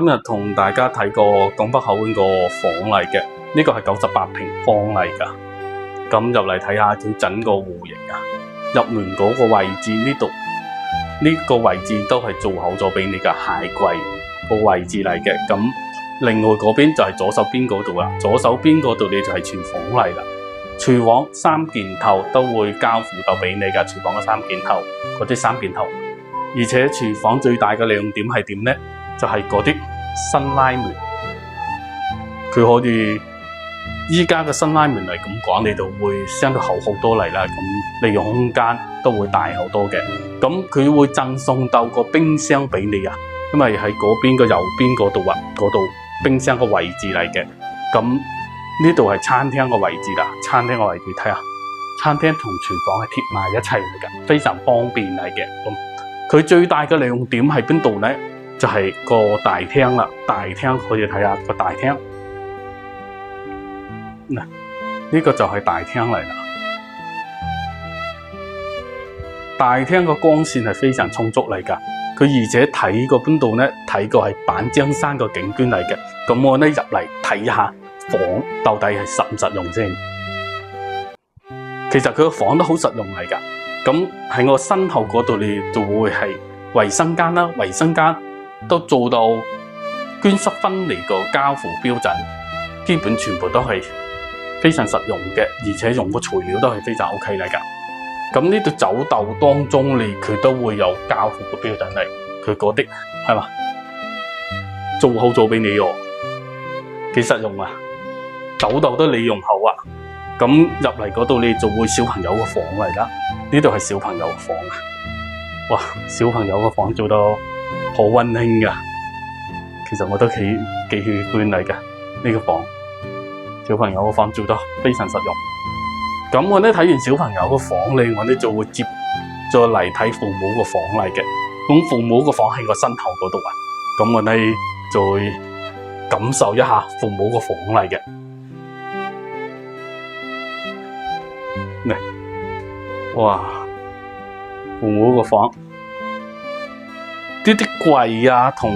今日同大家睇個拱北後院個房嚟嘅，呢個係98平方嚟噶。咁入嚟睇下佢整個戶型啊，入門嗰個位置呢度，呢個位置都係做好咗俾你嘅鞋櫃個位置嚟嘅。咁另外嗰邊就係左手邊嗰度啦，左手邊嗰度你就係廚房嚟啦。廚房三件頭都會交付到俾你嘅，廚房嘅三件頭，嗰啲三件頭。而且廚房最大嘅亮點係點呢？就係嗰啲新拉門，佢可以依家嘅新拉門嚟咁講，你就會相對厚好多嚟啦。咁利用空間都會大好多嘅。咁佢會贈送到個冰箱俾你啊，因為喺嗰邊嘅右邊嗰度啊，嗰度冰箱嘅位置嚟嘅。咁呢度係餐廳嘅位置啦，餐廳嘅位置睇下，餐廳同廚房係貼埋一齊嚟嘅，非常方便嚟嘅。咁佢最大嘅亮點喺邊度呢？就係個大廳啦，大廳可以睇下個大廳，嗱，呢個就係大廳嚟啦。大廳個光線係非常充足嚟噶，佢而且睇過邊度呢？睇過係板張山個景觀嚟嘅。咁我呢入嚟睇下房到底係實唔實用先。其實佢個房都好實用嚟噶。咁喺我身後嗰度你就會係衛生間啦，衛生間都做到捐濕分離個交付標準，基本全部都係非常實用嘅，而且用個材料都係非常 OK 嚟噶。咁呢度走道當中佢都會有交付個標準嚟，佢嗰啲係嘛，做好咗俾你喎，幾實用啊！走道都利用好啊。咁入嚟嗰度你就會小朋友個房嚟啦，呢度係小朋友個房啊！哇，小朋友個房做到好溫馨噶，其實我都幾喜歡嚟噶呢個房，小朋友個房做得非常實用。咁我呢睇完小朋友個房我呢就會再嚟睇父母個房嚟嘅。咁父母個房喺個身後嗰度啊，咁我呢就會感受一下父母個房嚟嘅。哇，父母個房啲櫃啊，同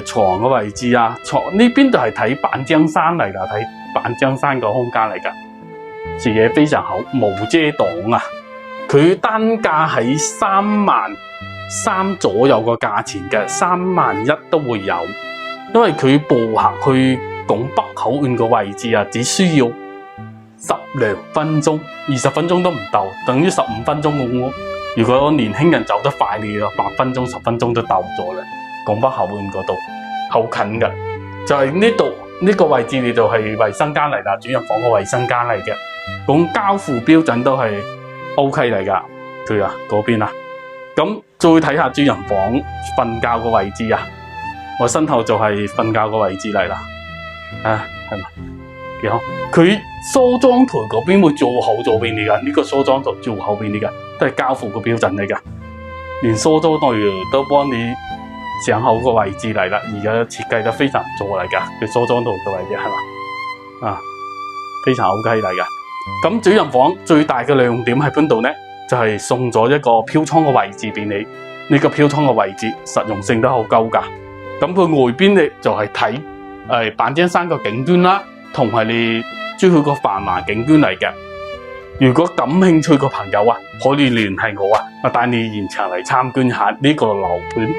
床嘅位置啊，床呢邊就係睇板張山嚟噶，睇板張山個空間嚟噶，視野非常好，無遮擋啊！佢單價喺33000左右個價錢嘅，31000都會有，因為佢步行去拱北口岸個位置啊，只需要12分鐘，20分鐘都唔到，等於15分鐘咁。如果年輕人走得快啲，8分鐘、10分鐘都到咗啦。拱北後岸嗰度好近噶，就係呢度呢個位置，你就係衛生間嚟啦，主人房個衛生間嚟嘅。咁交付標準都係 OK 嚟噶，佢啊嗰邊啊。咁再睇下主人房瞓覺個位置啊，我身後就係瞓覺個位置嚟啦。啊，係咪？幾好，佢梳妝台嗰邊會做好咗俾你噶，呢個梳妝台做好俾你噶，都係交付個標準嚟噶，連梳妝台都幫你想好個位置嚟啦，而家設計得非常唔錯嚟噶，佢梳妝台個位置係嘛，啊，非常 OK 嚟噶。咁主人房最大嘅亮點喺邊度呢？就係送咗一個飄窗嘅位置俾你，呢個飄窗嘅位置實用性都好高噶。咁佢外邊呢就係睇板張山個景觀啦。同埋你追佢個繁華景觀嚟嘅，如果感興趣嘅朋友啊，可以聯繫我啊，我帶你現場嚟參觀下呢個樓盤。